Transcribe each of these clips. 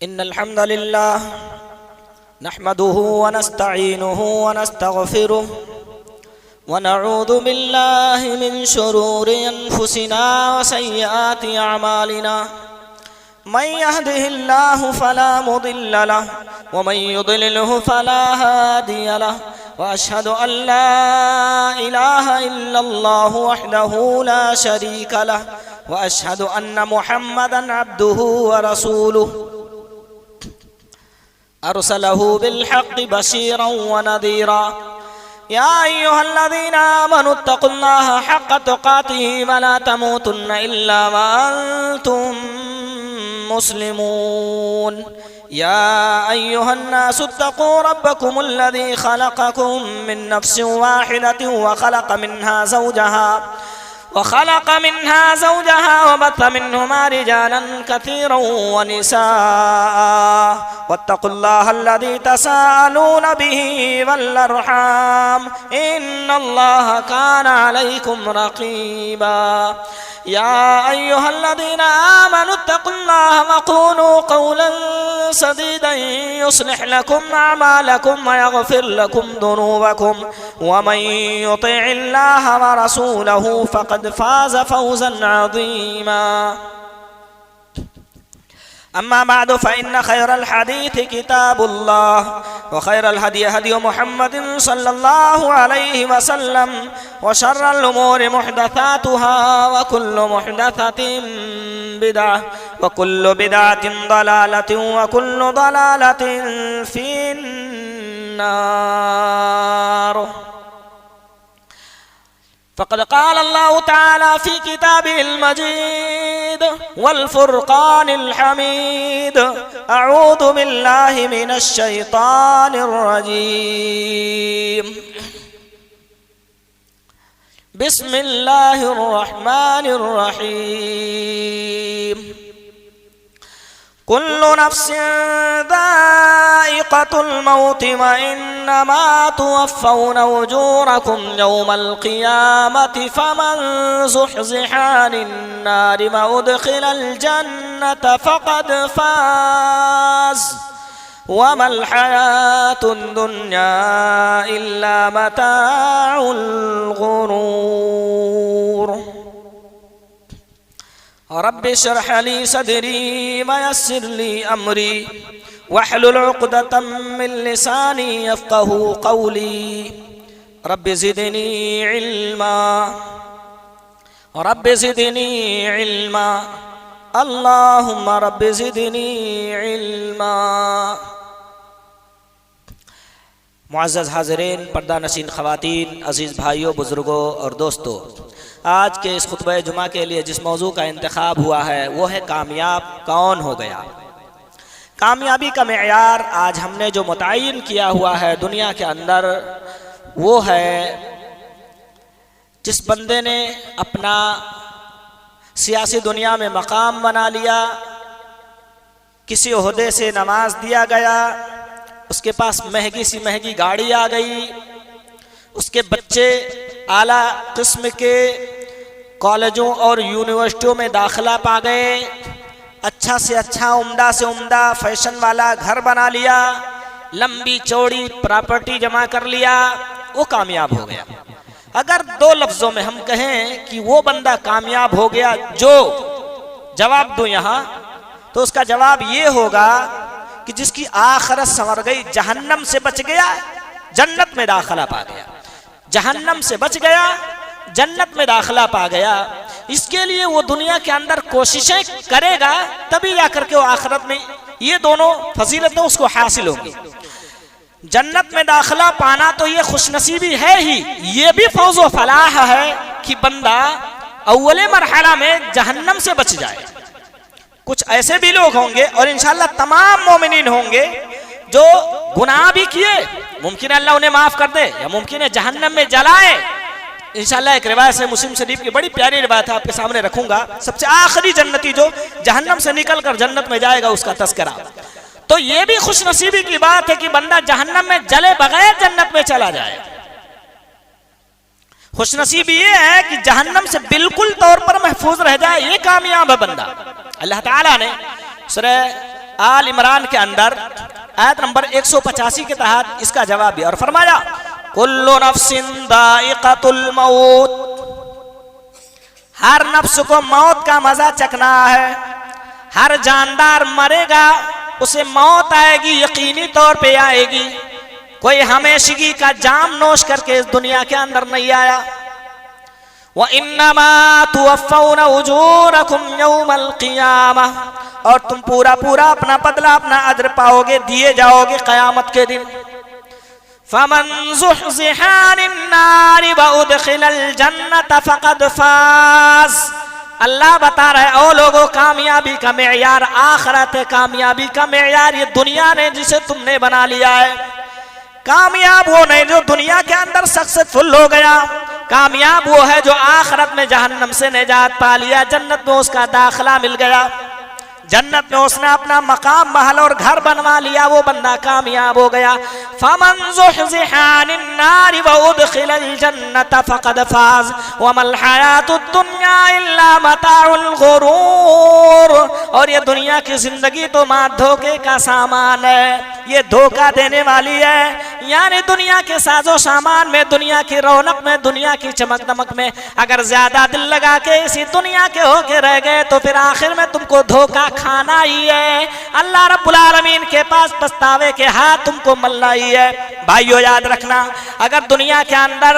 इन्नल हम्दुलिल्लाह नहमदुहु व नस्तईनुहु व नस्तगफिरुहु व नऊज़ु बिल्लाहि मिन शुरूरि अनफुसिना व सय्यिआति अअमालिना मन यहदिहिल्लाहु फला मुदिल्ल लहु व मन युद्लिलहु फला हादिय लहु व अशहदु अन ला इलाहा इल्लल्लाहु वहदहु ला शरीक लहु व अशहदु अन्न मुहम्मदन अब्दुहु व रसूलुहु अरसलहु बिलहक़्क़ि बशीरन व नज़ीरा या अय्युहल्लज़ीना आमनु इत्तक़ुल्लाहा हक़्क़ तुक़ातिहि व ला तमूतुन्ना इल्ला व अंतुम मुस्लिमून या अय्युहन्नासु इत्तक़ू रब्बकुमुल्लज़ी ख़लक़कुम मिन नफ़्सिन वाहिदतिन व ख़लक़ मिन्हा ज़ौजहा व बत्थ मिन्हुमा रिजालन कसीरन व निसाअ वत्तक़ुल्लाहा अल्लज़ी तसाअलून बिही वल अर्हाम इन्नल्लाहा काना अलैकुम रक़ीबा या अय्युहल्लज़ीना आमनु इत्तक़ुल्लाहा व क़ूलू क़ौलन सदीदन युस्लिह लकुम अअमालकुम व यग़फिर लकुम ज़ुनूबकुम व मन युतिइल्लाहा व रसूलहु फ़क़द फ़ाज़ फ़ौज़न अज़ीमा अम्मा बादु फ़इन्न खैरल हदीस किताबुल्लाह व खैरल हदी हदी मुहम्मदिन सल्लल्लाहु अलैहि वसल्लम व शर्रल उमूरि मुहदसातुहा व कुल्लु मुहदसतिन बिदअह व कुल्लु बिदअतिन दलालतिन व कुल्लु दलालतिन फिन्नार फ़क़द क़ाल अल्लाहु तआला फ़ी किताबिहिल मजीद वल फ़ुरक़ानिल हमीद अऊज़ु बिल्लाहि मिनश शैतानिर रजीम बिस्मिल्लाहिर रहमानिर रहीम कुल्लु नफ्सिन ज़ाइक़तुल मौत व इन्नमा तुवफ़्फ़ौना उजूरकुम यौमल क़ियामति फमन ज़ुहज़िहा अनिन नारि व उदख़िलल जन्नत फ़क़द फ़ाज़ वमल हयातुद दुन्या इल्ला मताउल गुरूर रब्बि इश्रह ली सदरी व यस्सिर ली अमरी वहलुल उक़दतम मिन लिसानी यफ़क़हू क़ौली रब्बि ज़िदनी इल्मा अल्लाहुम्मा रब्बि ज़िदनी इल्मा। मुअज़्ज़ज़ हाज़िरीन, पर्दा नशीन ख़वातीन, अज़ीज़ भाइयों, बुज़ुर्गों और दोस्तों, आज के इस खुतबा जुमा के लिए जिस मौजू का इंतखाब हुआ है वो है कामयाब कौन हो गया। कामयाबी का मेयार आज हमने जो मुतय्यन किया हुआ है दुनिया के अंदर वो है जिस बंदे ने अपना सियासी दुनिया में मकाम बना लिया, किसी ओहदे से नवाज दिया गया, उसके पास महंगी सी महंगी गाड़ी आ गई, उसके बच्चे आला किस्म के कॉलेजों और यूनिवर्सिटियों में दाखिला पा गए, अच्छा से अच्छा उम्दा से उम्दा फैशन वाला घर बना लिया, लंबी चौड़ी प्रॉपर्टी जमा कर लिया, वो कामयाब हो गया। अगर दो लफ्ज़ों में हम कहें कि वो बंदा कामयाब हो गया, जो जवाब दूं यहाँ तो उसका जवाब ये होगा कि जिसकी आखिरत संवर गई, जहन्नम से बच गया, जन्नत में दाखिला पा गया, जहन्नम से बच गया, जन्नत में दाखिला पा गया। इसके लिए वो दुनिया के अंदर कोशिशें करेगा, तभी जाकर के वो आखिरत में ये दोनों फजीलतें उसको हासिल होंगी। जन्नत में दाखिला पाना तो ये खुशनसीबी है ही, ये भी फौज व फलाह है कि बंदा अव्वले मरहला में जहन्नम से बच जाए। कुछ ऐसे भी लोग होंगे और इंशाअल्लाह तमाम मोमिनीन होंगे जो गुनाह भी किए, मुमकिन है अल्लाह उन्हें माफ कर दे या मुमकिन है जहन्नम में जलाए। इंशाअल्लाह एक रिवायत है मुस्लिम शरीफ की, बड़ी प्यारी रिवायत है, आपके सामने रखूंगा। सबसे आखिरी जन्नती जो जहन्नम से निकल कर जन्नत में जाएगा उसका तस्करा। तो ये भी खुशनसीबी की बात है कि बंदा जहन्नम में जले बगैर जन्नत में चला जाए। खुशनसीबी ये है कि जहन्नम से बिल्कुल तौर पर महफूज रह जाए, ये कामयाब है बंदा। अल्लाह ताला ने सूरह आल इमरान के अंदर आयत नंबर 185 के तहत इसका जवाब दिया और फरमाया कुल्लु नफ्सिन दाइक़तुल मौत, हर नफ्स को मौत का मजा चखना है, हर जानदार मरेगा, उसे मौत आएगी, यकीनी तौर पे आएगी। कोई हमेशगी का जाम नोश करके इस दुनिया के अंदर नहीं आया। व इन्नमा तुवफ़्फ़ौना उजूरकुम यौमल क़ियामह, और तुम पूरा पूरा अपना बदला, अपना अज्र पाओगे, दिए जाओगे क़यामत के दिन। फमन ज़ुहज़िहा अनिन नारि व उदख़िलल जन्नत फ़क़द फ़ाज़। अल्लाह बता रहे ओ लोगों, कामयाबी का मेयार आखिरत है, कामयाबी का मेयार ये दुनिया ने जिसे तुमने बना लिया है। कामयाब वो नहीं जो दुनिया के अंदर सक्सेसफुल हो गया, कामयाब वो है जो आखिरत में जहन्नम से निजात पा लिया, जन्नत में उसका दाखिला मिल गया, जन्नत में उसने अपना मकाम महल और घर बनवा लिया, वो बंदा कामयाब हो गया। फमन ज़ुहज़िहा अनिन नारि व उदख़िलल जन्नत फ़क़द फ़ाज़ वमल हयातुद दुन्या इल्ला मताउल गुरूर। और ये दुनिया की जिंदगी तो मां धोखे का सामान है, ये धोखा देने वाली है। यानी दुनिया के साजो सामान में, दुनिया की रौनक में, दुनिया की चमक दमक में अगर ज्यादा दिल लगा के इसी दुनिया के होके रह गए तो फिर आखिर में तुमको धोखा खाना ही है। अल्लाह रब्बुल आलमीन के पास पछतावे के हाथ तुमको मलना ही है। भाइयों याद रखना, अगर दुनिया के अंदर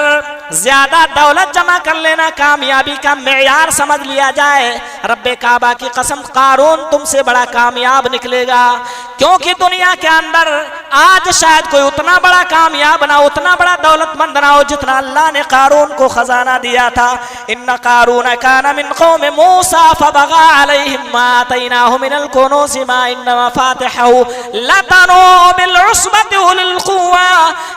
ज्यादा दौलत जमा कर लेना कामयाबी का मेयार समझ लिया जाए, रब्बे काबा की कसम कारून तुमसे बड़ा कामयाब निकलेगा। क्योंकि दुनिया के अंदर आज शायद कोई उतना बड़ा कामयाब ना, उतना बड़ा दौलतमंद ना हो जितना अल्लाह ने कारून को खजाना दिया था। इन्ना कारून काना मिन कौम मूसा फबगा अलैहिम मा आतैनाहु मिनल कुनूज़ि मा इन्ना मफातिहहु लतनू बिल उस्बति उलिल कुव्वा।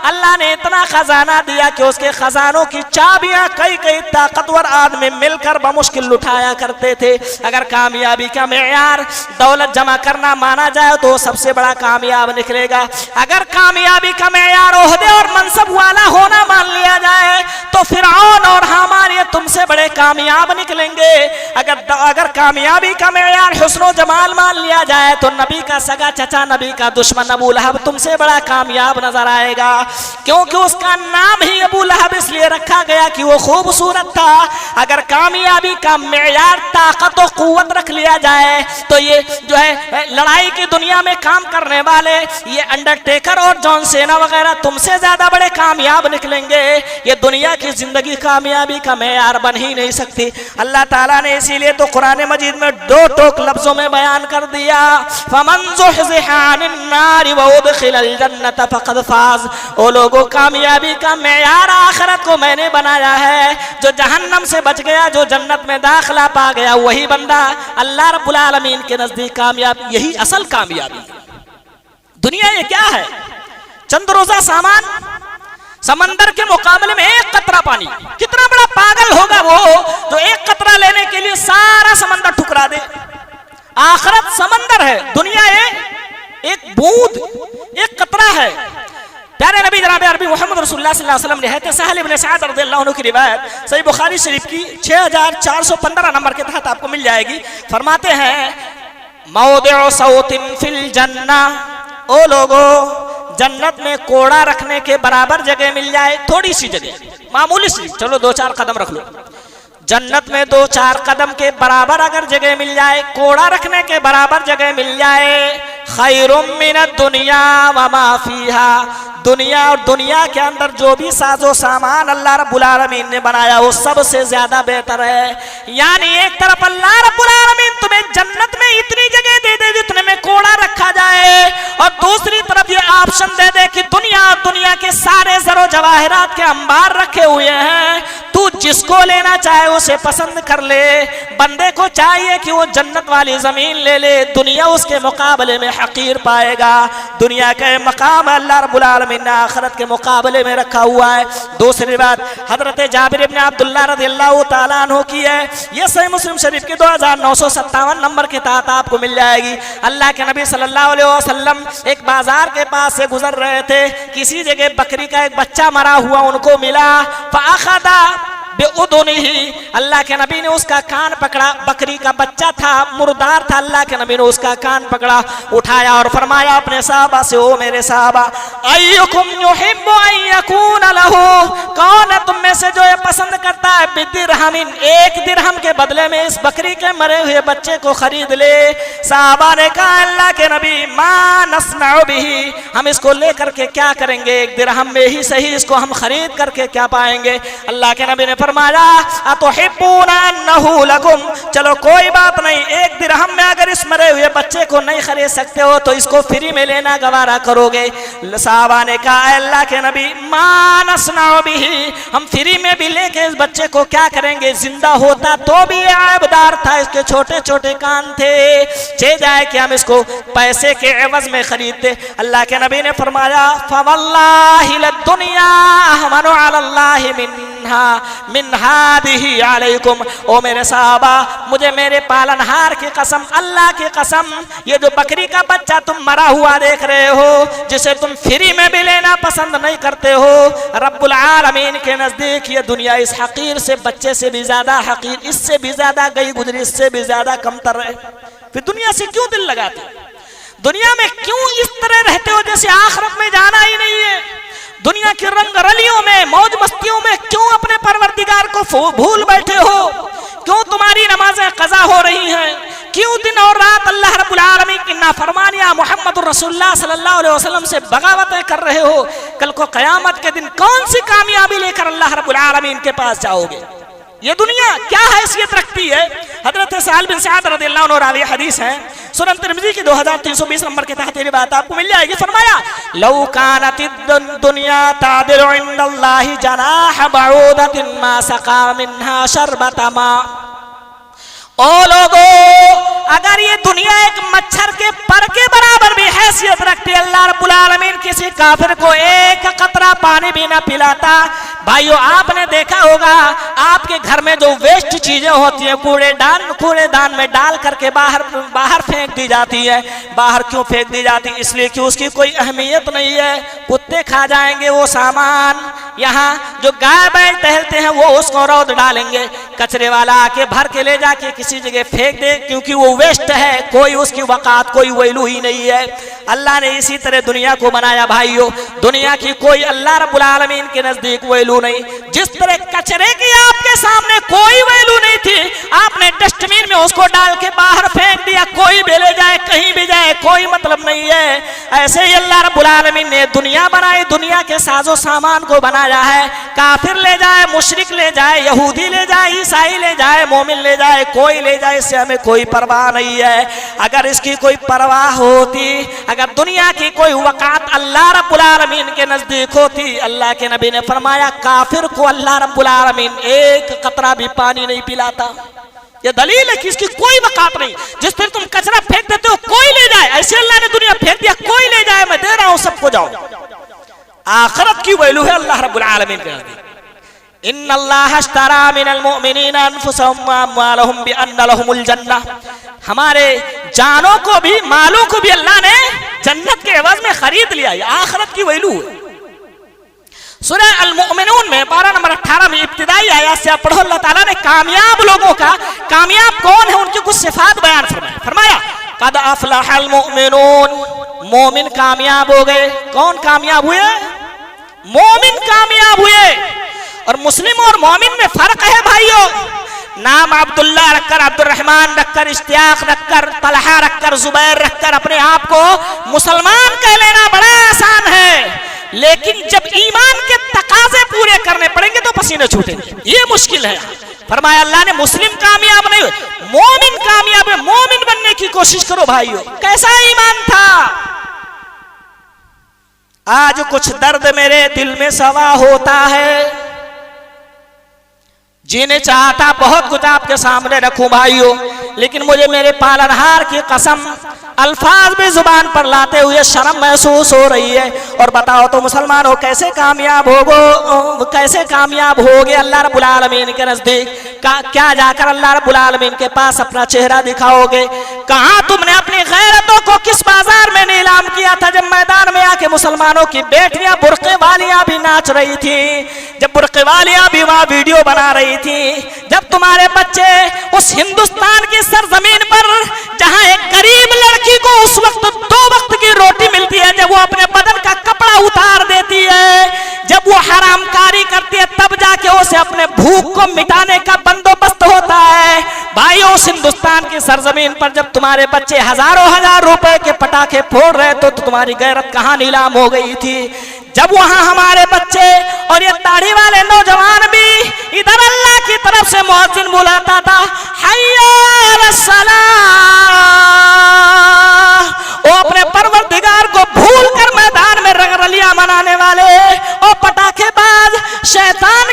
अल्लाह ने इतना खजाना दिया कि उसके खजानों की चाबियां कई कई ताकतवर आदमी मिलकर बमुश्किल उठाया करते थे। अगर कामयाबी का मेयार दौलत जमा करना माना जाए तो सबसे बड़ा कामयाब निकलेगा। अगर कामयाबी का मेयार ओहदे और मनसब वाला होना मान लिया जाए तो फिरऔन और हामान ये तुमसे बड़े कामयाब निकलेंगे। अगर कामयाबी का मेयार हुस्न जमाल मान लिया जाए तो नबी का सगा चचा, नबी का दुश्मन अबू लहब तुमसे बड़ा कामयाब नजर आएगा। क्योंकि उसका नाम ही अबू लहब इसलिए रखा गया कि वो खूबसूरत था। अगर कामयाबी का मेयार ताकत और कुव्वत रख लिया जाए तो ये जो है लड़ाई की दुनिया में काम करने वाले ये अंडरटेकर और जॉन सेना वगैरह तुमसे ज्यादा बड़े कामयाब निकलेंगे। ये दुनिया की जिंदगी कामयाबी का मेयार बन ही नहीं सकती। अल्लाह ताला ने इसीलिए तो कुरान मजीद में दो टोक लफ्जों में बयान कर दिया, फमन ज़ुहज़िहा अनिन नारि व उदख़िलल जन्नत फ़क़द फ़ाज़। ओ लोगों, कामयाबी का मेयार आखिरत को मैंने बनाया है। जो जहन्नम से बच गया, जो जन्नत में दाखिला पा गया, वही बंदा अल्लाह रब्बुल आलमीन के नजदीक कामयाब, यही असल कामयाबी। दुनिया ये क्या है? चंद रोजा सामान, समंदर के मुकाबले में एक कतरा पानी। कितना बड़ा पागल होगा वो जो एक कतरा लेने के लिए सारा समंदर ठुकरा दे। आखिरत समंदर है, दुनिया एक बूंद, एक कतरा है। प्यारे नबी जनाब अरबी मोहम्मद रसूलुल्लाह सल्लल्लाहु अलैहि वसल्लम ने कहते सहल इब्न सअद रज़ियल्लाहु अन्हु की रिवायत सही बुखारी शरीफ की 6415 नंबर के तहत आपको मिल जाएगी। फरमाते हैं मौदिउ सौतिन फिल जन्ना, ओ लोगो जन्नत में कोड़ा रखने के बराबर जगह मिल जाए, थोड़ी सी जगह, मामूली सी, चलो 2-4 कदम रख लो, जन्नत में 2-4 कदम के बराबर अगर जगह मिल जाए, कोड़ा रखने के बराबर जगह मिल जाए, खैरुम मिनद दुनिया व मा फीहा, दुनिया और दुनिया के अंदर जो भी साजो सामान अल्लाह रब्बुल आलमीन ने बनाया वो सबसे ज्यादा बेहतर है। यानी एक तरफ अल्लाह रब्बुल आलमीन तुम्हें जन्नत में इतनी जगह दे दे जितने में कोड़ा रखा जाए, और दूसरी तरफ ये ऑप्शन दे दे कि दुनिया के सारे जरो जवाहरात के अंबार रखे हुए हैं, तू जिसको लेना चाहे उसे पसंद कर ले। बंदे को चाहिए कि वो जन्नत वाली जमीन ले ले, दुनिया उसके मुकाबले में हकीर पाएगा। दुनिया का मकाम अल्लाह रब्बुल आलमीन ने आखिरत के मुकाबले में रखा हुआ है। दूसरी बात हजरत जाबिर इब्न अब्दुल्लाह रज़ियल्लाहु ताला अन्हु की है, ये सही मुस्लिम शरीफ के 2957 नंबर के तहत आपको मिल जाएगी। अल्लाह के नबी सल्लल्लाहु अलैहि वसल्लम एक बाजार के पास से गुजर रहे थे, किसी जगह बकरी का एक बच्चा मरा हुआ उनको मिला, फ़अख़ज़ा बिउदुनिही, अल्लाह के नबी ने उसका कान पकड़ा। बकरी का बच्चा था, मुर्दार था, अल्लाह के नबी ने उसका कान पकड़ा, उठाया और फरमाया अपने साहबा से, ओ मेरे साहबा, अय्युकुम युहिब्बु अन यकून लहू, कौन है तुम में से जो ये पसंद करता है बिदिरहमिन, 1 दिरहम के बदले में इस बकरी के मरे हुए बच्चे को खरीद ले। साहबा ने कहा अल्लाह के नबी, मा नस्नउ बिही, हम इसको लेकर के क्या करेंगे, 1 दिरहम में ही सही इसको हम खरीद करके क्या पाएंगे। अल्लाह के नबी ने फरमाया अतुहिब्बूना अन्नहु लकुम, चलो कोई बात नहीं, 1 दिरहम में अगर इस मरे हुए बच्चे को नहीं खरीद सकते हो तो इसको फ्री में लेना गवारा करोगे। साहबा ने कहा अल्लाह के नबी, मा नस्नउ बिही, हम फ्री में भी लेके इस बच्चे को क्या करेंगे, जिंदा होता तो भी ये ऐबदार था, इसके छोटे छोटे कान थे, चे जाए कि हम इसको पैसे के एवज में खरीदते। अल्लाह के नबी ने फरमाया फवल्लाहि लद्दुनिया अहवनु अलल्लाहि मिन हादिही अलैकुम, ओ मेरे साहबा, मुझे मेरे पालनहार की कसम, अल्लाह की कसम, ये जो बकरी का बच्चा तुम मरा हुआ देख रहे हो, जिसे तुम फ्री में भी लेना पसंद नहीं करते हो, रब्बुल आलमीन के नजदीक ये दुनिया इस हकीर से, बच्चे से भी ज्यादा हकीर, इससे भी ज्यादा गई गुजरी, इससे भी ज्यादा कमतर है। फिर दुनिया से क्यों दिल लगाते, दुनिया में क्यों इस तरह रहते हो जैसे आखिरत में जाना ही नहीं है। दुनिया की रंग रलियों में, मौज मस्तियों में क्यों अपने परवरदिगार को भूल बैठे हो, क्यों तुम्हारी नमाजें कज़ा हो रही हैं, क्यों दिन और रात अल्लाह रब्बुल आलमीन की नाफरमानियां, मुहम्मदुर रसूलुल्लाह सल्लल्लाहु अलैहि वसल्लम से बगावतें कर रहे हो। कल को क़यामत के दिन कौन सी कामयाबी लेकर अल्लाह रब्बुल आलमीन के पास जाओगे। ये दुनिया क्या हैसियत रखती है। हजरत साल बिन सअद रज़ियल्लाहु अन्हु रावी हदीस है, सुनन तिरमिज़ी की 2320 नंबर के तहत ये बात आपको मिल जाएगी। फरमाया लौ कानतिद दुनिया तादिरु इंदल्लाहि जनाह बऊदतिन मा सका मिन्हा शरबता मा, ओ लोगों, अगर ये दुनिया एक मच्छर के पर के बराबर भी हैसियत रखती, अल्लाह रब्बुल आलमीन किसी काफिर को 1 कतरा पानी भी ना पिलाता। भाइयों, आपने देखा होगा आपके घर में जो वेस्ट चीजें होती हैं, कूड़ेदान में डाल करके बाहर फेंक दी जाती है। बाहर क्यों फेंक दी जाती? इसलिए कि उसकी कोई अहमियत नहीं है, कुत्ते खा जाएंगे वो सामान। यहाँ जो गाय बैल टहलते हैं वो उसको रौद डालेंगे, कचरे वाला आके भर के ले जाके किसी जगह फेंक दे, क्योंकि वो वेस्ट है, कोई उसकी वकात, कोई वैल्यू ही नहीं है। अल्लाह ने इसी तरह दुनिया को बनाया। भाइयों, दुनिया की कोई अल्लाह रब्बुल आलमीन के नजदीक वैल्यू नहीं। जिस तरह कचरे की आपके सामने कोई वैल्यू नहीं थी, आपने डस्टबिन में उसको डाल के बाहर फेंक दिया, कोई भी ले जाए, कहीं भी जाए, कोई मतलब नहीं है। ऐसे ही अल्लाह रब्बुल आलमीन ने दुनिया बनाई, दुनिया के साजो सामान को बनाया है। काफिर ले जाए, मुशरिक ले जाए, यहूदी ले जाए, ईसाई ले जाए, मोमिन ले जाए, कोई ले जाए, इससे हमें कोई परवाह नहीं है। अगर इसकी कोई परवाह होती, अगर दुनिया की कोई वकात अल्लाह रब्बुल आलमीन के नजदीक होती, अल्लाह के नबी ने फरमाया काफिर को अल्लाह रब्बुल आलमीन 1 कतरा भी पानी नहीं पिलाता। ये दलील है कि इसकी कोई वकात नहीं। जिस पर तुम कचरा फेंक देते हो, कोई ले जाए, ऐसे अल्लाह ने दुनिया फेंक दिया, कोई ले जाए, मैं दे रहा हूं, सबको जाओ। आखिरत की वैल्यू है अल्लाह रब्बुल आलमीन के नजदीक। इन्नल्लाह अश्तरा मिनल मुमिनीना अनफुसहुम व अम्वालहुम बिअन्न लहुमुल जन्नह, हमारे जानों को भी, मालों को भी अल्लाह ने जन्नत के एवज में खरीद लिया। ये आखिरत की वैल्यू है। सूरह अल मुमिनून में 12 नंबर 18 में इब्तिदाई आयत से आप पढ़ो, अल्लाह ताला ने कामयाब लोगों का, कामयाब कौन है, उनकी कुछ सिफात बयान फरमाया। फरमाया कद अफलहल मुमिनून, मोमिन कामयाब हो गए। कौन कामयाब हुए? मोमिन कामयाब हुए। और मुस्लिम और मोमिन में फर्क है भाइयों। नाम अब्दुल्ला रखकर, अब्दुर्रहमान रखकर, इश्तियाक रखकर, तलहा रखकर, जुबैर रखकर अपने आप को मुसलमान कह लेना बड़ा आसान है, लेकिन जब ईमान के तकाजे पूरे करने पड़ेंगे तो पसीने छूटेंगे, ये मुश्किल है। फरमाया अल्लाह ने मुस्लिम कामयाब नहीं हुए, मोमिन कामयाब है। मोमिन बनने की कोशिश करो भाइयों। कैसा ईमान था? आज कुछ दर्द मेरे दिल में सवा होता है, जीने चाहता बहुत कुछ आपके सामने रखूं भाइयों, लेकिन मुझे मेरे पालनहार की कसम अल्फाज भी जुबान पर लाते हुए शर्म महसूस हो रही है। और बताओ तो मुसलमानों, कैसे कामयाब होगो, कैसे कामयाब होगे अल्लाह रब्बुल आलमीन के नजदीक? क्या जाकर अल्लाह रब्बुल आलमीन के पास अपना चेहरा दिखाओगे? कहाँ तुमने अपनी गैरतों को किस बाजार में नीलाम किया था? जब मैदान में के मुसलमानों की बेटियां बुर्के वालियां भी नाच रही थी, जब बुर्के वालियां भी वहां वीडियो बना रही थी, जब तुम्हारे बच्चे उस हिंदुस्तान की सरजमीन पर जहां एक गरीब लड़की को उस वक्त 2 वक्त की रोटी मिलती है, जब वो अपने बदन का कपड़ा उतार देती है, जब वो हरामकारी करती है, तब जाके उसे अपने भूख को मिटाने का बंदोबस्त होता है। भाइयों, उस हिंदुस्तान की सरजमीन पर जब तुम्हारे बच्चे हजारों हजार रुपए के पटाखे फोड़ रहे तो तुम्हारी गैरत कहां नीलाम हो गई थी? जब वहां हमारे बच्चे और ये दाढ़ी वाले नौजवान भी इधर अल्लाह की तरफ से मुअज्जिन बुलाता था, हय्या अलस्सलाह, वो अपने परवरदिगार को भूल कर मैदान में रंगरलियां मनाने वाले और पटाखेबाज शैतान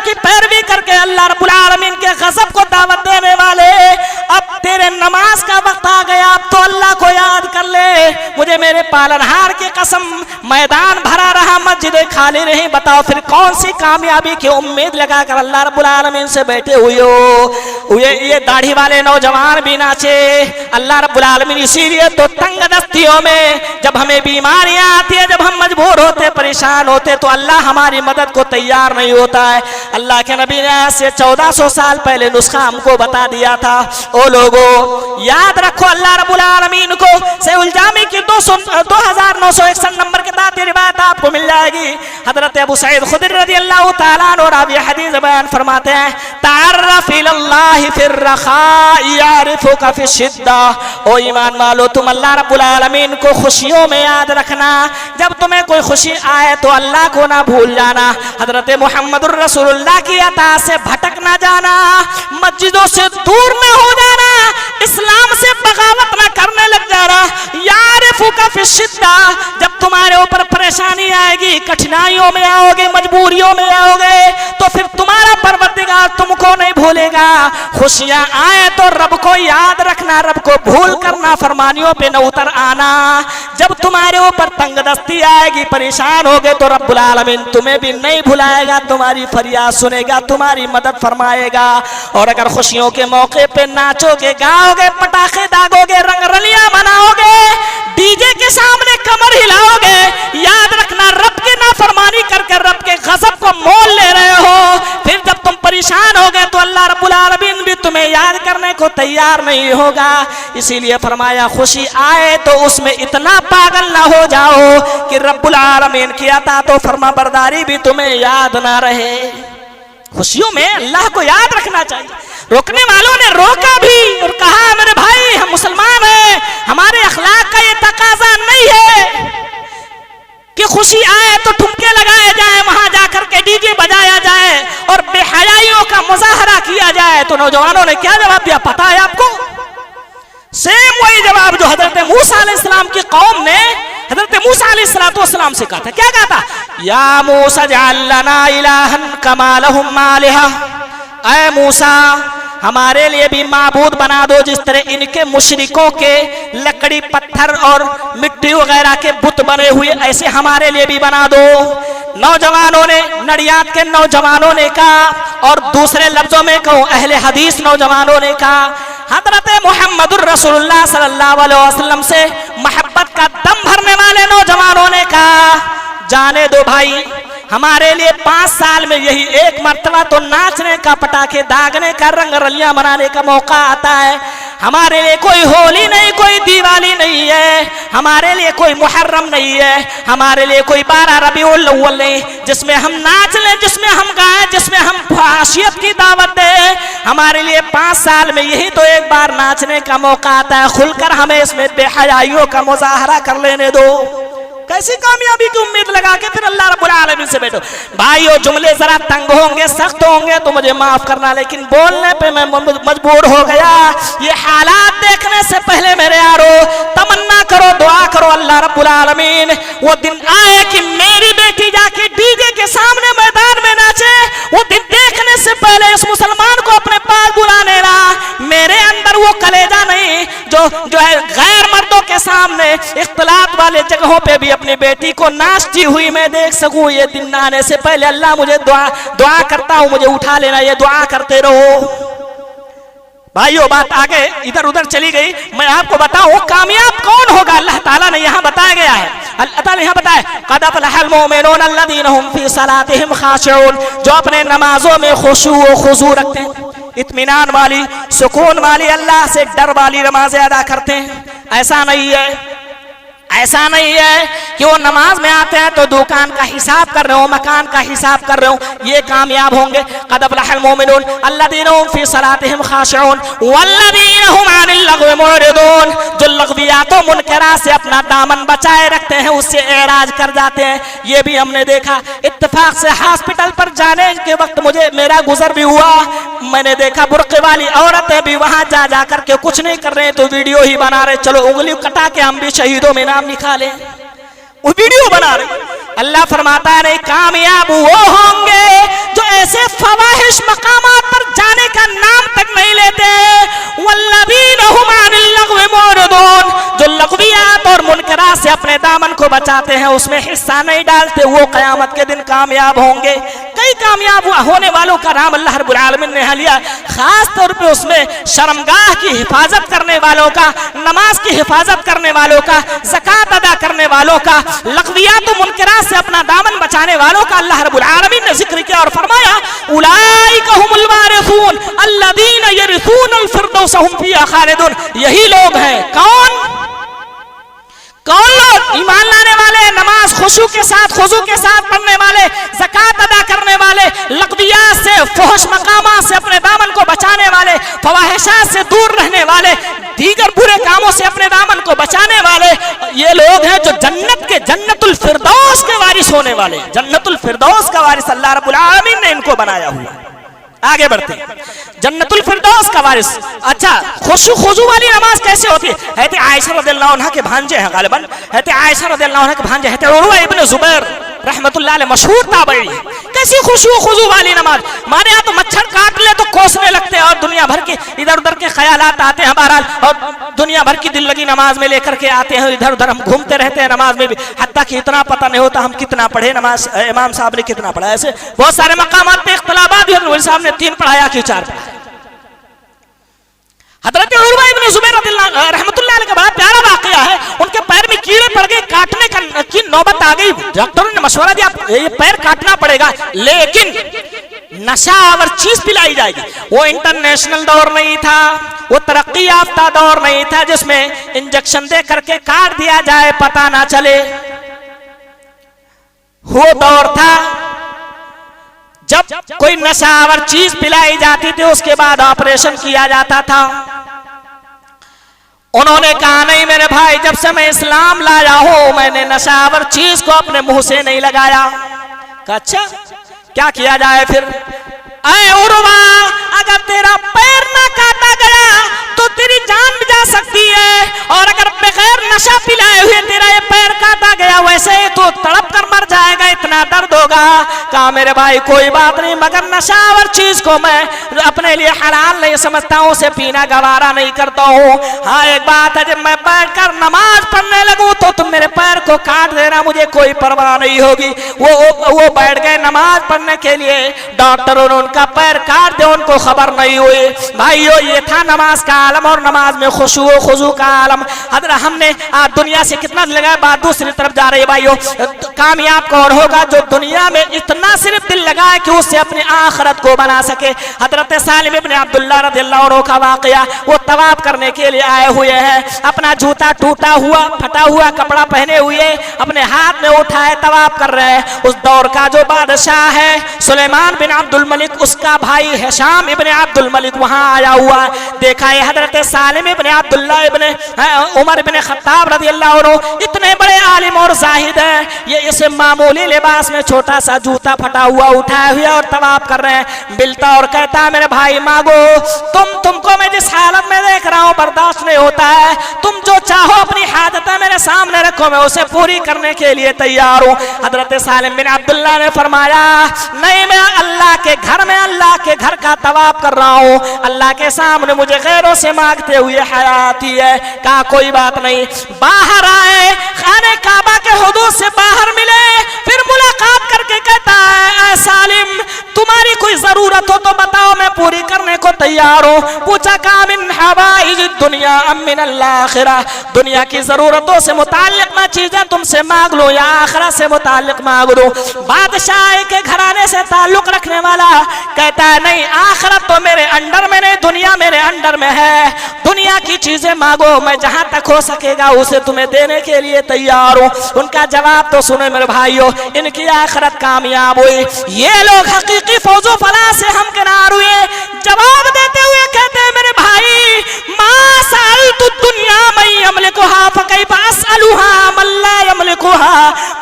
की पैरवी करके अल्लाह रब्बुल आलमीन के गज़ब को दावत देने वाले, अब तेरे नमाज का वक्त आ गया, अब तो अल्लाह को याद कर ले। मुझे मेरे पालनहार की कसम, मैदान भरा रहा, मस्जिदें खाली रही, बताओ फिर कौन सी कामयाबी की उम्मीद लगाकर अल्लाह रब्बुल आलमीन से बैठे हुए हो? ये दाढ़ी वाले नौजवान भी नाचे। अल्लाह रब्बुल आलमीन इसीलिए तो तंग दस्तियों में जब हमें बीमारियां आती है, जब हम मजबूर होते, परेशान होते, तो अल्लाह हमारी मदद को तैयार नहीं होता है। अल्लाह के नबी ने आज से 1400 साल पहले नुस्खा हमको बता दिया था। ओ लोगो, याद रखो अल्लाह रब्बुल आलमीन को। सहीहुल जामी की 2961 नंबर की दाती रिवायत आपको मिल जाएगी। हजरत अबू सईद खुदरी रज़ियल्लाहु ताला अन्हु रावी हदीस बयान फरमाते हैं, तअर्रफ इलल्लाहि फिर रखा यारिफुका फिश्शिद्दा। ओ ईमान वालो, तुम अल्लाह रब्बुल आलमीन को खुशियों में याद रखना, जब तुम्हें कोई खुशी आए तो अल्लाह को ना भूल जाना। हजरत मुहम्मदुर रसूलुल्लाह की अता से भटक ना जाना, मस्जिदों से दूर न हो जाना, इस्लाम से बगावत ना करने लग जाना। यारिफुका फिश्शिद्दा, जब तुम्हारे ऊपर परेशानी आएगी, कठिनाइयों में आओगे, मजबूरियों में आओगे, तो फिर तुम्हारा परवरदिगार तुमको नहीं भूलेगा। खुशियां आए तो रब को याद रखना, रब को भूल करना, फरमानियों पे न उतर आना। जब तुम्हारे ऊपर तंगदस्ती आएगी, परेशान होगे, तो रब्बुल आलमीन तुम्हें भी नहीं भुलाएगा, तुम्हारी फरियाद सुनेगा, तुम्हारी मदद फरमाएगा। और अगर खुशियों के मौके पे नाचोगे, गाओगे, पटाखे दागोगे, रंगरलियां मनाओगे, डीजे के सामने कमर हिलाओगे, याद रखना रब की नाफरमानी करके रब के गज़ब को मोल ले रहे हो। फिर जब तुम परेशान होगे तो अल्लाह रब्बुल आलमीन भी तुम्हें याद करने को तैयार नहीं होगा। इसीलिए फरमाया, खुशी आए तो उसमें इतना पागल ना हो जाओ कि रब्बुल आलमीन की अता तो फरमाबरदारी भी तुम्हें याद ना रहे। खुशियों में अल्लाह को याद रखना चाहिए। रोकने वालों ने रोका भी और कहा, मेरे भाई हम मुसलमान हैं, हमारे अखलाक का ये तकाजा नहीं है कि खुशी आए तो ठुमके लगाए जाए, वहां जाकर के डीजे बजाया जाए और बेहयाइयों का मुजाहरा किया जाए। तो नौजवानों ने क्या जवाब दिया पता है आपको? सेम वही जवाब जो हजरत मूसा अलैहिस्सलाम की कौम ने हजरत मूसा अलैहिस्सलाम से कहा था। क्या कहा था? या मूसा जअल लना इलाहन कमा लहुम आलिहा, ऐ मूसा हमारे लिए भी माबूद बना दो जिस तरह इनके मुशरिकों के लकड़ी, पत्थर और मिट्टी वगैरह के बुत बने हुए, ऐसे हमारे लिए भी बना दो। नौजवानों ने, नडियाद के नौजवानों ने कहा, और दूसरे लफ्जों में कहूं अहले हदीस नौजवानों ने कहा। हजरत मुहम्मदुर रसूलुल्लाह सल्लल्लाहु अलैहि वसल्लम से मोहब्बत का दम भरने वाले नौजवानों ने कहा, जाने दो भाई, हमारे लिए 5 साल में यही एक मर्तबा तो नाचने का, पटाखे दागने का, रंगरलियां मनाने का मौका आता है। हमारे लिए कोई होली नहीं, कोई दिवाली नहीं है, हमारे लिए कोई मुहर्रम नहीं है, हमारे लिए कोई 12 रबीउल अव्वल नहीं जिसमें हम नाच लें, जिसमें हम गाएं, जिसमें हम फाशियत की दावत दें। हमारे लिए 5 साल में यही तो एक बार नाचने का मौका आता है, खुलकर हमें इसमें बेहयाइयों का मुजाहरा कर लेने दो। कैसी कामयाबी की उम्मीद लगा के फिर अल्लाह रब्बुल आलमीन से बैठो। भाइयों, जुमले जरा तंग होंगे, सख्त होंगे तो मुझे माफ करना, लेकिन बोलने पे मैं मजबूर हो गया। ये हालात देखने से पहले मेरे यारो तमन्ना करो, दुआ करो, अल्लाह रब्बुल आलमीन वो दिन आए कि मेरी बेटी जाके डीजे के सामने मैदान में नाचे। वो दिन देखने से पहले इस मुसलमान को अपने पास बुला लेना। मेरे अंदर वो कलेजा नहीं जो है गैर मर्दों के सामने इख्तिलात वाले जगहों पे भी अपनी बेटी को नाचती हुई मैं देख सकूं। ये दिन आने से पहले अल्लाह मुझे दुआ करता हूं, मुझे उठा लेना, ये दुआ करते रहो। भाइयों, बात आगे इधर उधर चली गई। मैं आपको बताऊं कामयाब कौन होगा, अल्लाह ताला ने यहां बताया गया है। अल्लाह यहाँ बताए क़द अफ़लहल मुमिनून अल्लज़ीना हुम फ़ी सलातिहिम ख़ाशिऊन, जो अपने नमाजों में खुशू व खुजू रखते हैं, इत्मीनान वाली, सुकून वाली, अल्लाह से डर वाली नमाजें अदा करते हैं। ऐसा नहीं है, ऐसा नहीं है कि वो नमाज में आते हैं तो दुकान का हिसाब कर रहे हो, मकान का हिसाब कर रहे हो, ये कामयाब होंगे। क़द अफ़लहल मुमिनून अल्लज़ीना हुम फ़ी सलातिहिम ख़ाशिऊन वल्लज़ीना हुम अनिल लग़्वी मुअरिदून, जो लग़वियात व मुनकरात से अपना दामन बचाए रखते हैं, उससे एराज कर जाते हैं। ये भी हमने देखा। इत्तेफाक से हॉस्पिटल पर जाने के वक्त मुझे मेरा गुजर भी हुआ, मैंने देखा बुर्के वाली औरतें भी वहां जा जाकर के कुछ नहीं कर रहे तो वीडियो ही बना रहे, चलो उंगली कटा के हम भी शहीदों में नाम निकाले, वो वीडियो बना रहे। अल्लाह फरमाता है नहीं, कामयाब वो होंगे जो ऐसे फवाहिश मकामात पर जाने का नाम तक नहीं लेते। वल्लज़ीना हुम अनिल लग़्वी मुअरिदून, जो लग़वियात और मुनकरात से अपने दामन को बचाते हैं, उसमें हिस्सा नहीं डालते, वो क़यामत के दिन कामयाब होंगे। कई कामयाब होने वालों का नाम अल्लाह रब्बुल आलमीन ने लिया, खास तौर पे उसमें शर्मगाह की हिफाजत करने वालों का, नमाज की हिफाजत करने वालों का, ज़कात अदा करने वालों का, लग़वियात व मुनकरात से अपना दामन बचाने वालों का अल्लाह रब्बुल आलमीन ने जिक्र किया और फरमाया उलाइका हुमुल वारिसून अल्लज़ीना यरिसूनल फ़िरदौस हुम फ़ीहा ख़ालिदून। यही लोग हैं। कौन कौन लोग? ईमान लाने वाले, नमाज खुशू के साथ पढ़ने वाले, ज़कात अदा करने वाले, लग़वियात से, फहश मकामात से अपने दामन को बचाने वाले, फवाहिशात से दूर रहने वाले, दीगर बुरे कामों से अपने दामन को बचाने वाले, ये लोग हैं जो जन्नतुल फिरदौस के वारिस होने वाले। जन्नतुल फिरदौस का वारिस अल्लाह रब्बुल आलमीन ने इनको बनाया हुआ। आगे बढ़ते हैं, जन्नतुल फिरदौस का वारिस। अच्छा, खुशू वाली नमाज कैसे होती है? हज़रत आयशा रज़ियल्लाहु अन्हा के भांजे हैं, गालिबन हज़रत आयशा रज़ियल्लाहु अन्हा के भांजे हज़रत उर्वा इब्न ज़ुबैर रहमतुल्लाह अलैह मशहूर ताबई। कैसी खुशू वाली नमाज? हमारे यहाँ तो मच्छर काट ले तो कोसने लगते हैं और दुनिया भर के इधर उधर के ख्यालात आते हैं बहरहाल, और दुनिया भर की दिल लगी नमाज में लेकर के आते हैं, इधर उधर हम घूमते रहते हैं नमाज में भी, हत्ता कि इतना पता नहीं होता हम कितना पढ़े, नमाज इमाम साहब ने कितना पढ़ा। ऐसे बहुत सारे मकामात पे इख्तिलाफात भी, हज़रत साहब ने 3 पढ़ाया कि 4 पढ़ाया। हज़रत उर्वा इब्न ज़ुबैर रहमतुल्लाह अलैह का बड़ा प्यारा वाक़या है। उनके पैर में कीड़े पड़ गए, काटने की नौबत आ गई। डॉक्टरों ने मशवरा दिया ये पैर काटना पड़ेगा, लेकिन नशावर चीज पिलाई जाएगी। वो इंटरनेशनल दौर नहीं था, वो तरक्की याफ्ता दौर नहीं था जिसमें इंजेक्शन दे करके काट दिया जाए पता ना चले। वो दौर था जब कोई नशावर चीज पिलाई जाती थी, उसके बाद ऑपरेशन किया जाता था। उन्होंने कहा नहीं मेरे भाई, जब से मैं इस्लाम लाया हूं मैंने नशावर चीज को अपने मुंह से नहीं लगाया। अच्छा, क्या किया जाए फिर? ऐ उर्वा, अगर तेरा पैर ना काटा गया तो तेरी जान भी जा सकती है, और अगर बगैर नशा पिलाए हुए तेरा ये पैर काटा गया वैसे ही तो तड़प कर मर जाएगा, इतना दर्द होगा। कहा मेरे भाई कोई बात नहीं, मगर नशावर चीज को मैं अपने लिए हलाल नहीं समझता हूं, उसे पीना गवारा नहीं करता हूं। हाँ एक बात है, जब मैं बैठकर नमाज पढ़ने लगूं तो तुम मेरे पैर को काट देना, मुझे कोई परवाह नहीं होगी। वो बैठ गए नमाज पढ़ने के लिए, डॉक्टरों ने उनका पैर काट दिया, उनको खबर नहीं हुई। भाइयों ये था नमाज का आलम और नमाज में खुशू खुजू का आलम। हजरा हमने आज दुनिया से कितना लगा, बात दूसरी तरफ जा रही है। भाइयों कामयाब कौन होगा? जो दुनिया में इतना सिर्फ दिल लगाए कि उससे अपनी आखिरत को बना सके। हजरत सालिम इब्न अब्दुल्लाह रज़ियल्लाहु अन्हु का वाक़या, वो तवाफ करने के लिए आए हुए हैं, अपना जूता टूटा हुआ फटा हुआ कपड़ा पहने हुए अपने हाथ में उठाए तवाफ कर रहे हैं। उस दौर का जो बादशाह है सुलेमान बिन अब्दुल मलिक, उसका भाई हिशाम इब्न अब्दुल मलिक वहां आया हुआ। देखा है हजरत सालिम इब्न अब्दुल्लाह इब्न उमर इब्न खत्ताब रज़ियल्लाहु अन्हु इतने बड़े आलिम और जाहिद हैं, ये इसे मामूली लिबास में छोटा सा जूता फटा हुआ उठाए हुए और तवाफ कर रहे हैं। बिलता और कहता मेरे भाई मांगो, तुमको मैं जिस हालत में देख रहा हूँ बर्दाश्त नहीं होता है, तुम जो चाहो अपनी हाजतें मेरे सामने रखो, मैं उसे पूरी करने के लिए तैयार हूँ। हजरत सालिम बिन अब्दुल्लाह ने फरमाया नहीं, मैं अल्लाह के घर में अल्लाह के घर का तवाफ कर रहा हूँ, अल्लाह के सामने मुझे गैरों से मांगते हुए हया आती है। कहा कोई बात नहीं। बाहर आए, खाने काबा के हुदूद से बाहर मिले, फिर मुलाकात करके कहता है सालिम तुम्हारी कोई कोई जरूरत हो तो बताओ, मैं पूरी करने को तैयार हूँ। पूछा कामिन हवाइज दुनिया अमिन आखिरा, दुनिया की जरूरतों से मुताल्लिक ना चीजें तुमसे मांग लो या आखिरत से मुताल्लिक मांग लो। बादशाह के घराने से ताल्लुक रखने वाला कहता है नहीं, आखिरत तो मेरे अंडर में नहीं, दुनिया मेरे अंडर में है। दुनिया की चीजें मांगो, मैं जहां तक हो सकेगा उसे तुम्हें देने के लिए तैयार हूँ। उनका जवाब तो सुनो मेरे भाइयों, इनकी आखिरत कामयाब हुई। ये लोग हकीकी फौजो फला से हम किनार हुए। जवाब देते हुए कहते हैं मेरे भाई, मा सालतु दुनिया मैं यमलिकुहा फकैफ असअलुहा मन ला यमलिकुहा।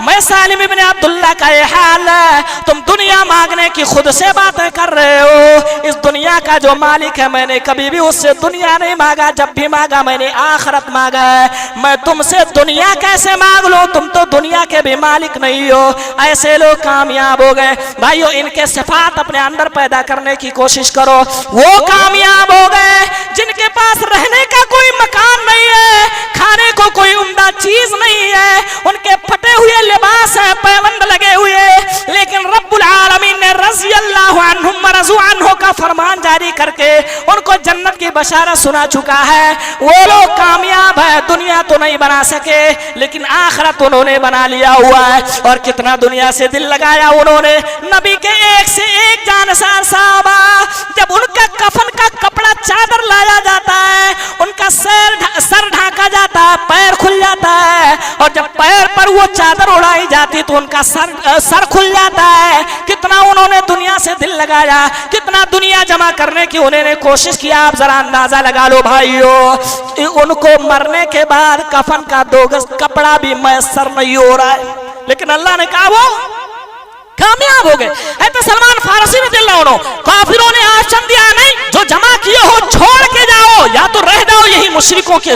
मैं सालिम इब्न अब्दुल्लाह का ये हाल है, तुम दुनिया मांगने की खुद से बातें कर रहे हो। इस दुनिया का जो मालिक है मैंने कभी भी उससे दुनिया नहीं मांगा, जब भी मांगा मैंने आखिरत मांगा है। मैं तुमसे दुनिया कैसे मांग लो, तुम तो दुनिया के भी मालिक नहीं हो। ऐसे लोग कामयाब हो गए। भाइयों, इनके सिफात अपने अंदर पैदा करने की कोशिश करो। वो कामयाब हो गए जिनके पास रहने का कोई मकान नहीं है, खाने को कोई उम्दा चीज नहीं है, उनके फटे हुए लिबास है, पैबंद लगे हुए, लेकिन रब्बुल आलमीन ने रज़ी अल्लाहु अन्हुम व रज़ू अन्हु का फरमान जारी करके उनको जन्नत की बशारत सुना चुका है। वो लोग कामयाब है। दुनिया तो नहीं बना सके लेकिन आखिरत उन्होंने बना लिया हुआ है। और कितना दुनिया से दिल लगाया उन्होंने। नबी के एक से एक जानसार साहबा, जब उनका कफन का कपड़ा चादर लाया जाता है, उनका सर ढांका जाता है, पैर खुल जाता है, और जब पैर पर वो चादर उड़ाई जाती तो उनका सर खुल जाता है। कितना उन्होंने दुनिया से दिल लगाया, कितना दुनिया जमा करने की उन्होंने कोशिश किया। आप जरा अंदाजा लगा लो भाइयों, उनको मरने के बाद कफन का 2 गज कपड़ा भी मैसर नहीं हो रहा है, लेकिन अल्लाह ने कहा वो कामयाब हो गए। ऐसे सलमान फारसी रज़ियल्लाहु अन्हु, काफिरों ने आश्चर्य दिया नहीं, जो जमा किए हो छोड़ के जाओ या तो रह जाओ, यही मुशरिकों के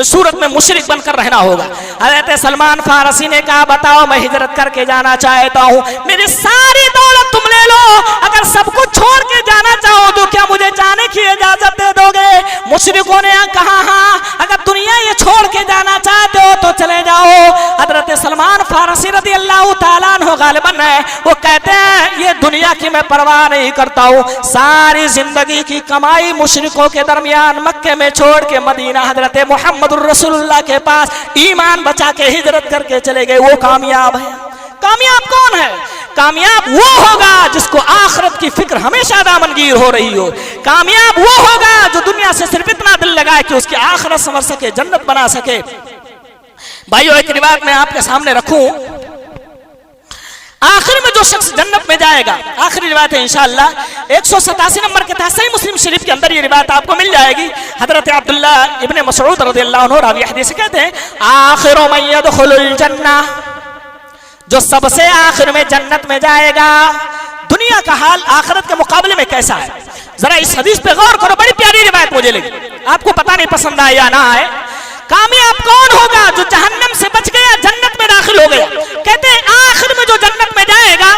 सूरत में मुशरिक बनकर रहना होगा। हज़रत सलमान फारसी ने कहा बताओ, मैं हिजरत करके जाना चाहता हूँ, मेरी सारी दौलत तुम ले लो, अगर सब कुछ छोड़ के जाना चाहो तो क्या मुझे जाने की इजाजत दे दोगे? मुशरिकों ने कहा हाँ, अगर दुनिया ये छोड़ के जाना चाहते हो तो चले जाओ। हज़रत सलमान फारसी रज़ियल्लाहु ताला अन्हु गालिबन है, वो कहते हैं ये दुनिया की मैं परवाह नहीं करता हूँ। सारी जिंदगी की कमाई मुशरिकों के दरमियान मक्के में छोड़ के मदीना हजरत मुहम्मदुर रसूलुल्लाह के पास ईमान बचा के हिजरत करके चले गए। वो कामयाब है। कामयाब कौन है? कामयाब वो होगा जिसको आखिरत की फिक्र हमेशा दामनगीर हो रही हो। कामयाब वो होगा जो दुनिया से सिर्फ इतना दिल लगाए कि उसकी आखिरत संवर सके, जन्नत बना सके। भाइयों, एक रिवायत मैं आपके सामने रखूं, आखिर में जो शख्स जन्नत में जाएगा, आखिरी रिवायत है इंशाअल्लाह, 187 नंबर के तहत सही मुस्लिम शरीफ के अंदर ये रिवायत आपको मिल जाएगी। हजरत अब्दुल्ला इब्ने मसऊद रज़ियल्लाहु अन्हु रावी हदीस कहते हैं, आखिरु मन यदखुलुल जन्नह, जो सबसे आखिर में जन्नत में जाएगा। दुनिया का हाल आखिरत के मुकाबले में कैसा है, जरा इस हदीस पे गौर करो। बड़ी प्यारी रिवायत मुझे लगी, आपको पता नहीं पसंद आए या ना आए। कामयाब कौन होगा? जो जहन्नम से बच गया, जन्नत में दाखिल हो गया। कहते हैं आखिर में जो जन्नत में जाएगा,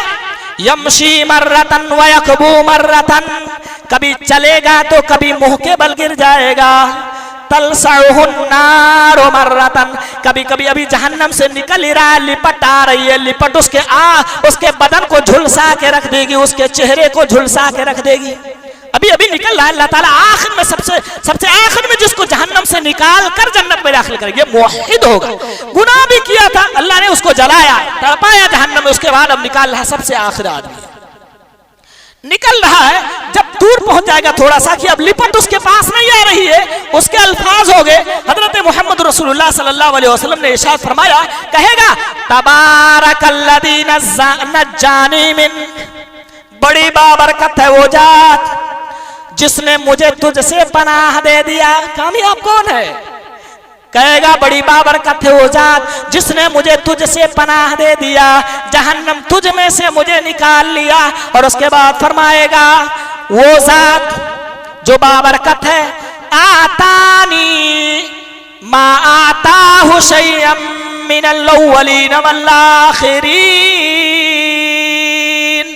यमशी मर्रतन व यकबू मर्रतन, कभी चलेगा तो कभी मुंह के बल गिर जाएगा। तलसहुन नार मर्रतन, कभी कभी अभी जहन्नम से निकल ही रहा है, लिपट आ रही है, लिपट उसके बदन को झुलसा के रख देगी, उसके चेहरे को झुलसा के रख देगी। अभी अभी निकल रहा है। अल्लाह ताला आखिर में सबसे आखिर में जिसको जहन्नम से निकाल कर जन्नत में दाखिल करेंगे, मुवहिद होगा। गुनाह भी किया था, अल्लाह ने उसको जलाया, तड़पाया जहन्नम में, उसके बाद अब निकाल रहा है सबसे आखिर आदमी निकल रहा है। जब दूर पहुंच जाएगा थोड़ा सा कि अब लिपट उसके पास नहीं आ रही है, उसके अल्फाज हो गए। हजरत मोहम्मद रसूलुल्लाह सल्लल्लाहु अलैहि वसल्लम ने इरशाद फरमाया, कहेगा तबारकल्लज़ी नज्जानी मिन, बड़ी बाबरकत है वो जात जिसने मुझे तुझसे पनाह दे दिया। कामयाब कौन है? कहेगा बड़ी बाबरकत है वो जात जिसने मुझे तुझसे पनाह दे दिया, जहन्नम तुझ में से मुझे निकाल लिया। और उसके बाद फरमाएगा वो जात जो बाबरकत है, आतानी मा आताहु शैअम मिनल अव्वलीन वल आखिरीन,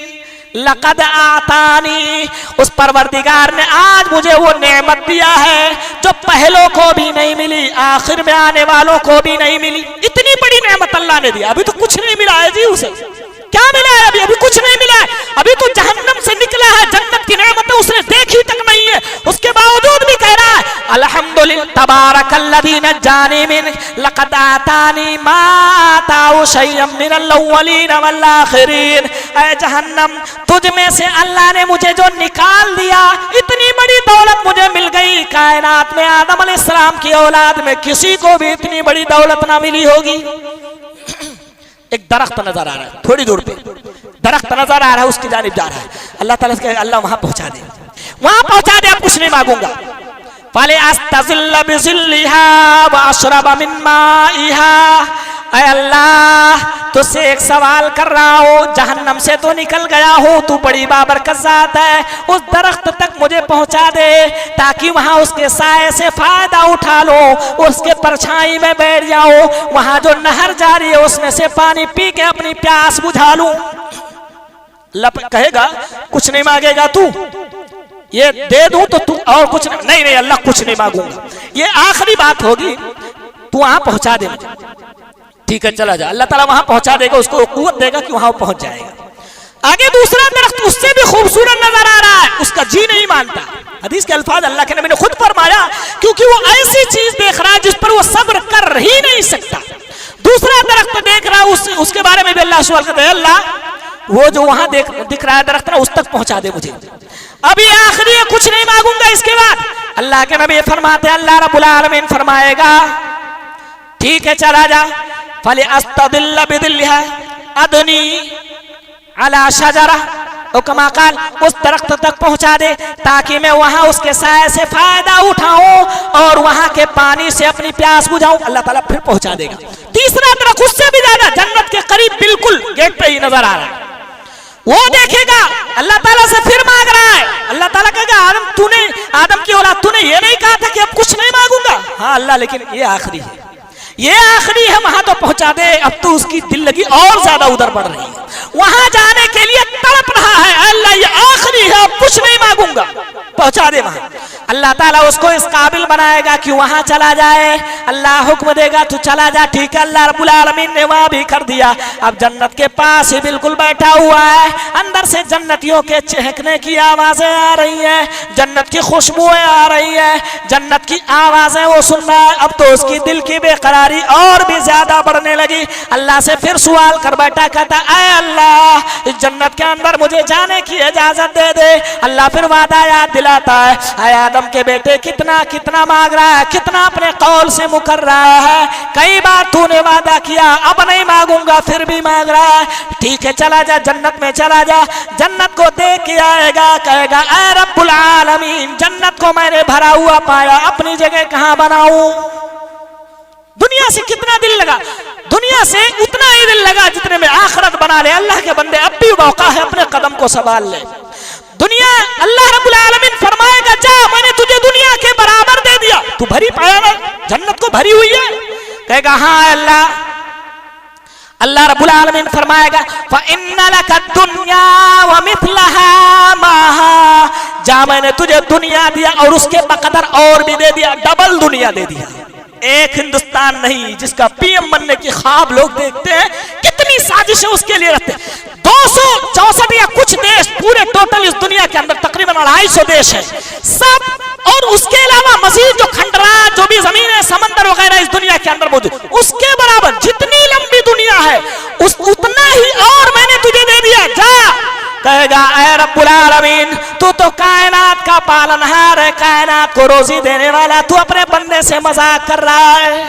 लक़द आतानी, उस परवरदिगार ने आज मुझे वो नेमत दिया है जो पहलों को भी नहीं मिली, आखिर में आने वालों को भी नहीं मिली। इतनी बड़ी नेमत अल्लाह ने दी, अभी तो कुछ नहीं मिला है जी उसे। क्या मिला है? अभी कुछ नहीं मिला है। अभी तो जहन्नम से निकला है, तबारकल्लज़ी नज्जानी मिन लक़द आतानी मा आताउ शय्यम मिनल अव्वलीन वल आखिरीन। ऐ जहन्नम, तुझ में से अल्लाह ने मुझे जो निकाल दिया, इतनी बड़ी दौलत मुझे मिल गई। कायनात में आदम अलैहिस्सलाम की औलाद में किसी को भी इतनी बड़ी दौलत ना मिली होगी। एक दरख्त नजर आ रहा है, थोड़ी दूर पे दरख्त नजर आ रहा है, उसकी जानिब जा रहा है। अल्लाह ताला से अल्लाह वहां पहुंचा दे, वहां पहुंचा दे, अब कुछ नहीं मांगूंगा। फाले अस्तज़िल्ल बिज़िल्लिहा व अशरब मिन माइहा। ऐ अल्लाह, तुझसे एक सवाल कर रहा हूँ, जहन्नम से तो निकल गया हो, तू बड़ी बाबरकत ज़ात है, उस दरख्त तक मुझे पहुंचा दे ताकि वहां उसके साए से फायदा उठा लो, उसके परछाई में बैठ जाओ, वहां जो नहर जारी है उसमें से पानी पी के अपनी प्यास बुझा लूं। कहेगा कुछ नहीं मांगेगा तू, ये दे दूं तो तू और कुछ नहीं, नहीं अल्लाह कुछ नहीं मांगूंगा, ये आखिरी बात होगी, तू वहां पहुंचा दे मुझे। ठीक है चला जा, अल्लाह ताला वहां पहुंचा देगा, उसको कुव्वत देगा कि वहां पहुंच जाएगा। आगे दूसरा दरख्त उससे भी खूबसूरत नजर आ रहा है, उसका जी नहीं मानता। हदीस के अल्फाज अल्लाह के नबी ने खुद फरमाया, क्योंकि वो ऐसी चीज देख रहा है जिस पर वो सब्र कर ही नहीं सकता। दूसरा दरख्त देख रहा है, उसके बारे में भी अल्लाह सवाल करता है, अल्लाह वो जो वहां दिख रहा है दरख्त ना, उस तक पहुंचा दे मुझे। अभी आखिरी है, कुछ नहीं मांगूंगा इसके बाद। अल्लाह के नबी फरमाते हैं, अल्लाह रब्बुल आलमीन फरमाएगा ठीक है चला जा। फले अस्तदिल्ल बिदिल्लिहा अदनी अला शजरा, कमा काल, उस दरख्त तक पहुंचा दे ताकि मैं वहां उसके साए से फायदा उठाऊं और वहां के पानी से अपनी प्यास बुझाऊं। अल्लाह ताला फिर पहुंचा देगा। तीसरा दरख्त उससे भी ज्यादा जन्नत के करीब, बिल्कुल गेट पे ही नजर आ रहा है, वो देखेगा, अल्लाह ताला से फिर मांग रहा है। अल्लाह ताला कहेगा, आदम की औलाद, तूने ये नहीं कहा था कि अब कुछ नहीं मांगूंगा? हाँ अल्लाह, लेकिन ये आखिरी है, ये आखिरी है, वहां तो पहुंचा दे। अब तो उसकी दिल लगी और ज्यादा उधर बढ़ रही है, वहां जाने के लिए तड़प रहा है, अल्लाह ये आखिरी है, अब कुछ नहीं मांगूंगा, पहुंचा दे वहां। अल्लाह ताला उसको इस काबिल बनाएगा कि वहां चला जाए। अल्लाह हुक्म देगा तू चला जा, ठीक है, अल्लाह रब्बुल आलमीन ने वहां भी कर दिया। अब जन्नत के पास ही बिल्कुल बैठा हुआ है, अंदर से जन्नतियों के चहकने की आवाजें आ रही है, जन्नत की खुशबुएं आ रही है, जन्नत की आवाजें वो सुन रहा है। अब तो उसकी दिल की बेकरारी और भी ज्यादा बढ़ने लगी। अल्लाह से फिर सवाल कर बैठा, कहता ऐ अल्लाह, इस जन्नत के अंदर मुझे जाने की इजाजत दे दे। अल्लाह फिर वादा याद दिलाता है, ऐ आदम के बेटे कितना कितना मांग रहा है, कितना अपने कौल से मुकर रहा है, कई बार तूने वादा किया, अब नहीं मांगूंगा, फिर भी मांग रहा है। ठीक है चला जा, जन्नत में चला जा, जन्नत को देख के आएगा, कहेगा ऐ रब्बुल आलमीन, जन्नत को मैंने भरा हुआ पाया, अपनी जगह कहां बनाऊं? दुनिया से कितना दिल लगा, दुनिया से उतना ही दिल लगा जितने में आखिरत बना ले। अल्लाह के बंदे, अब भी मौका है, अपने कदम को संभाल ले। दुनिया, अल्लाह रब्बुल आलमीन फरमाएगा, जा मैंने तुझे दुनिया के बराबर दे दिया, तू भरी पाया ना, जन्नत को भरी हुई है? कहेगा हाँ अल्लाह। अल्लाह रब्बुल आलमीन फरमाएगा, फ़इन्ना लका दुन्या व मिथलहा माहा, जा मैंने तुझे दुनिया दिया और उसके बकदर और भी दे दिया, डबल दुनिया दे दिया। एक हिंदुस्तान नहीं जिसका पीएम बनने की ख्वाब लोग देखते हैं, कितनी साजिशें उसके लिए रखते हैं। 264 या कुछ देश पूरे टोटल इस दुनिया के अंदर, तकरीबन 250 देश है सब, और उसके अलावा मजीद जो खंडरात, जो भी जमीनें, समंदर वगैरह इस दुनिया के अंदर मौजूद, उसके बराबर जितनी लंबी दुनिया है उतना ही और मैंने तुझे दे दिया, जा। कहेगा ऐ रब्बुल आलमीन, तू तो कायनात का पालनहार है, कायनात को रोजी देने वाला, तू अपने बंदे से मजाक कर रहा है।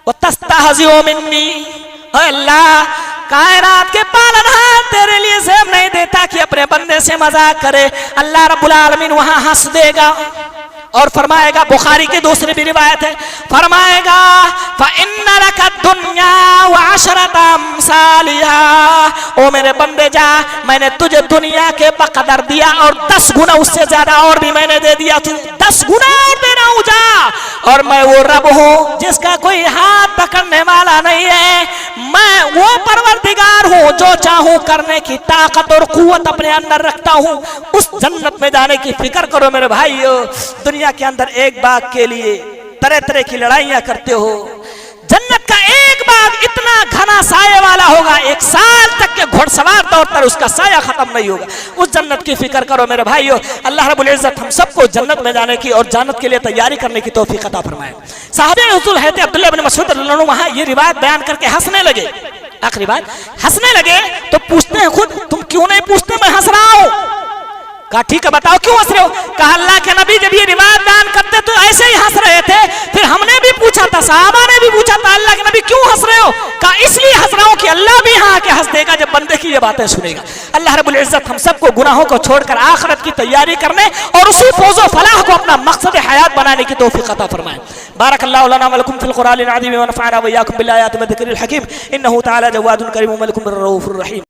वो तस्तहज़िउ मिन्नी, अल्लाह कायनात के पालनहार तेरे लिए सेब नहीं देता कि अपने बंदे से मजाक करे। अल्लाह रब्बुल आलमीन वहां हंस देगा और फरमाएगा, बुखारी की दूसरी भी रिवायत है, फरमाएगा फ़इन्ना लका दुन्या व अशरत अम्सालिहा, ओ मेरे बंदे जा, मैंने तुझे दुनिया के बकदर दिया और 10 गुना उससे ज्यादा और भी मैंने दे दिया, तुझे 10 गुना और दे रहा हूं, जा। और मैं वो रब हूं जिसका कोई हाथ पकड़ने वाला नहीं है, मैं वो परवरदिगार हूं जो चाहूं करने की ताकत और कुव्वत अपने अंदर रखता हूं। उस जन्नत में जाने की फिक्र करो मेरे भाइयों। दुनिया के अंदर एक बाग के लिए तरह तरह की लड़ाइयां करते हो, जन्नत का एक बाग इतना घना इतना साये वाला होगा, 1 साल तक के घुड़सवार दौड़ पर उसका साया खत्म नहीं होगा। उस जन्नत की फिक्र करो मेरे भाइयों। अल्लाह रब्बुल इज्जत हम सबको जन्नत में जाने की और जन्नत के लिए तैयारी करने की तौफीक अता फरमाए। साहबे रसूल हज़रत अब्दुल्लाह इब्न मसऊद रज़ियल्लाहु अन्हु वहां ये रिवायत बयान करके हंसने लगे। आखिरी बात, हंसने लगे तो पूछते हैं खुद, तुम क्यों नहीं पूछते मैं हंस रहा हूं? कहा ठीक है बताओ क्यों हंस रहे हो? कहा अल्लाह के नबी जब ये रिवायत बयान करते तो ऐसे ही हंस रहे थे, फिर हमने भी पूछा था, सहाबा ने भी पूछा था, अल्लाह के नबी क्यों हंस रहे हो? कहा इसलिए हंस रहा हूं कि अल्लाह भी यहाँ आके हंस देगा जब बंदे की ये बातें सुनेगा। अल्लाह रब्बुल इज्जत हम सबको गुनाहों को छोड़कर आखिरत की तैयारी करने और उसी फौजो फलाह को अपना मकसद हयात बनाने की तौफीक अता फरमाए। बारकल्लाहु लना व लकुम फिल कुरानिल अज़ीम व नफ़अना व इय्याकुम बिल आयाति व ज़िक्रिल हकीम इन्नहु तआला जवादुन करीमुन मलिकुर रऊफुर रहीम।